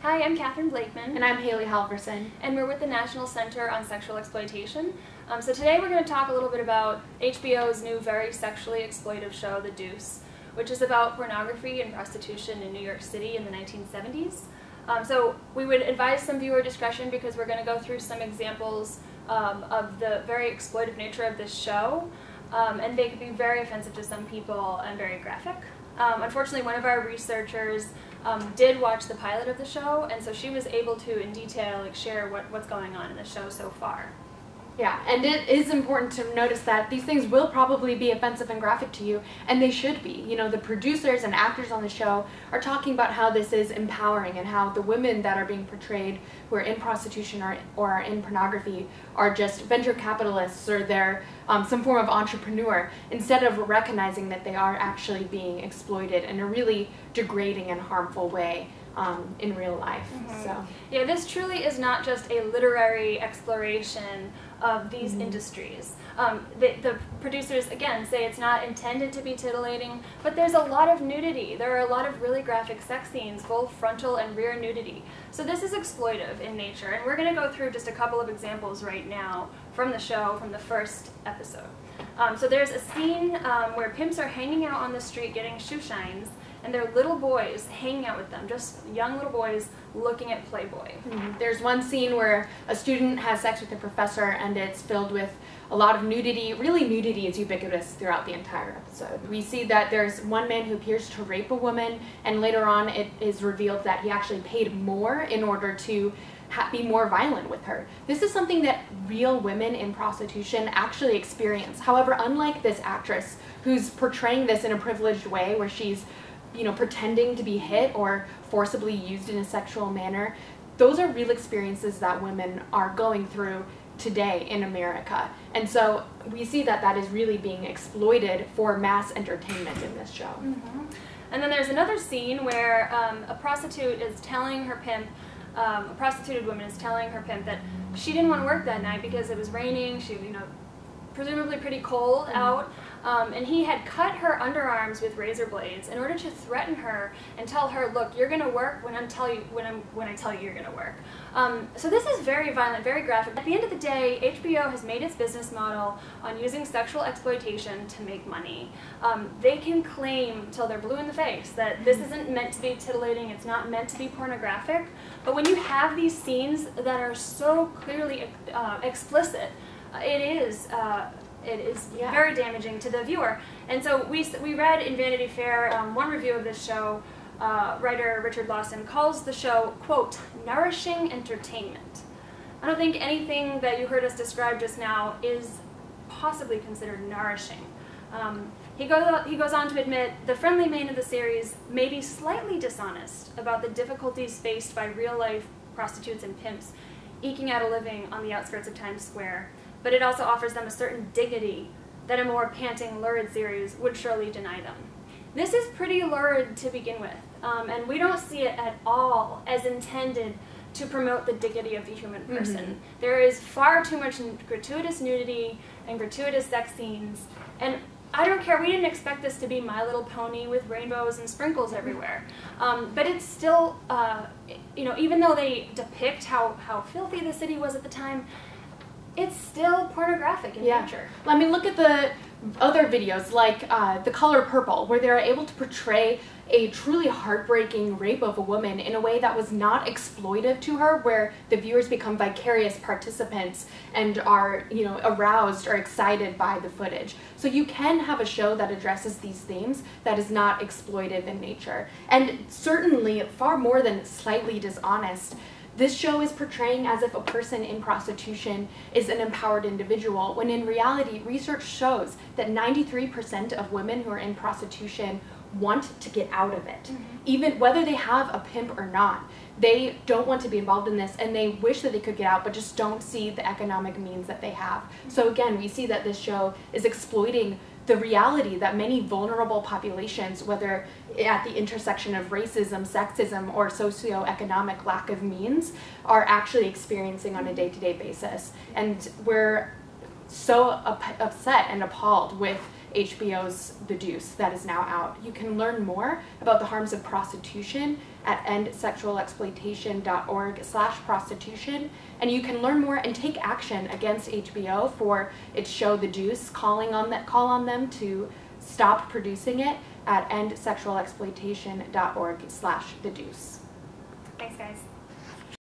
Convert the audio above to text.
Hi, I'm Katherine Blakeman. And I'm Halverson. And we're with the National Center on Sexual Exploitation. So today we're going to talk a little bit about HBO's new very sexually exploitive show, The Deuce, which is about pornography and prostitution in New York City in the 1970s. So we would advise some viewer discretion because we're going to go through some examples of the very exploitive nature of this show, and they could be very offensive to some people and very graphic. Unfortunately, one of our researchers did watch the pilot of the show, and so she was able to, in detail, share what's going on in the show so far. Yeah, and it is important to notice that these things will probably be offensive and graphic to you, and they should be. You know, the producers and actors on the show are talking about how this is empowering and how the women that are being portrayed who are in prostitution or are in pornography are just venture capitalists or they're some form of entrepreneur, instead of recognizing that they are actually being exploited in a really degrading and harmful way in real life. So yeah, this truly is not just a literary exploration of these industries. The producers, again, say it's not intended to be titillating, but there's a lot of nudity. There are a lot of really graphic sex scenes, both frontal and rear nudity. So this is exploitive in nature, and we're going to go through just a couple of examples right now from the show, from the first episode. So there's a scene where pimps are hanging out on the street getting shoe shines, and they're little boys hanging out with them, just young little boys looking at Playboy. There's one scene where a student has sex with a professor and it's filled with a lot of nudity. Really, nudity is ubiquitous throughout the entire episode. We see that there's one man who appears to rape a woman, and later on it is revealed that he actually paid more in order to be more violent with her. This is something that real women in prostitution actually experience. However, unlike this actress who's portraying this in a privileged way where she's pretending to be hit or forcibly used in a sexual manner, those are real experiences that women are going through today in America. And so we see that that is really being exploited for mass entertainment in this show. And then there's another scene where a prostitute is telling her pimp, a prostituted woman is telling her pimp that she didn't want to work that night because it was raining, she, presumably pretty cold out, and he had cut her underarms with razor blades in order to threaten her and tell her, look, you're going to work when I tell you you're going to work. So this is very violent, very graphic. At the end of the day, HBO has made its business model on using sexual exploitation to make money. They can claim till they're blue in the face that this isn't meant to be titillating, it's not meant to be pornographic, but when you have these scenes that are so clearly explicit, it is very damaging to the viewer. And so we read in Vanity Fair one review of this show. Writer Richard Lawson calls the show, quote, nourishing entertainment. I don't think anything that you heard us describe just now is possibly considered nourishing. He goes on to admit the friendly main of the series may be slightly dishonest about the difficulties faced by real-life prostitutes and pimps eking out a living on the outskirts of Times Square, but it also offers them a certain dignity that a more panting, lurid series would surely deny them. This is pretty lurid to begin with, and we don't see it at all as intended to promote the dignity of the human person. There is far too much gratuitous nudity and gratuitous sex scenes, and I don't care, we didn't expect this to be My Little Pony with rainbows and sprinkles everywhere. But it's still, even though they depict how filthy the city was at the time, it's still pornographic in nature. I mean, look at the other videos like The Color Purple, where they're able to portray a truly heartbreaking rape of a woman in a way that was not exploitive to her, where the viewers become vicarious participants and are, aroused or excited by the footage. So you can have a show that addresses these themes that is not exploitive in nature. And certainly, far more than slightly dishonest, this show is portraying as if a person in prostitution is an empowered individual, when in reality, research shows that 93% of women who are in prostitution want to get out of it. Even whether they have a pimp or not, they don't want to be involved in this, and they wish that they could get out, but just don't see the economic means that they have. So again, we see that this show is exploiting the reality that many vulnerable populations, whether at the intersection of racism, sexism, or socioeconomic lack of means, are actually experiencing on a day-to-day basis. And we're so upset and appalled with HBO's The Deuce that is now out. You can learn more about the harms of prostitution at endsexualexploitation.org/prostitution, and you can learn more and take action against HBO for its show The Deuce, call on them to stop producing it at endsexualexploitation.org/thedeuce. Thanks, guys.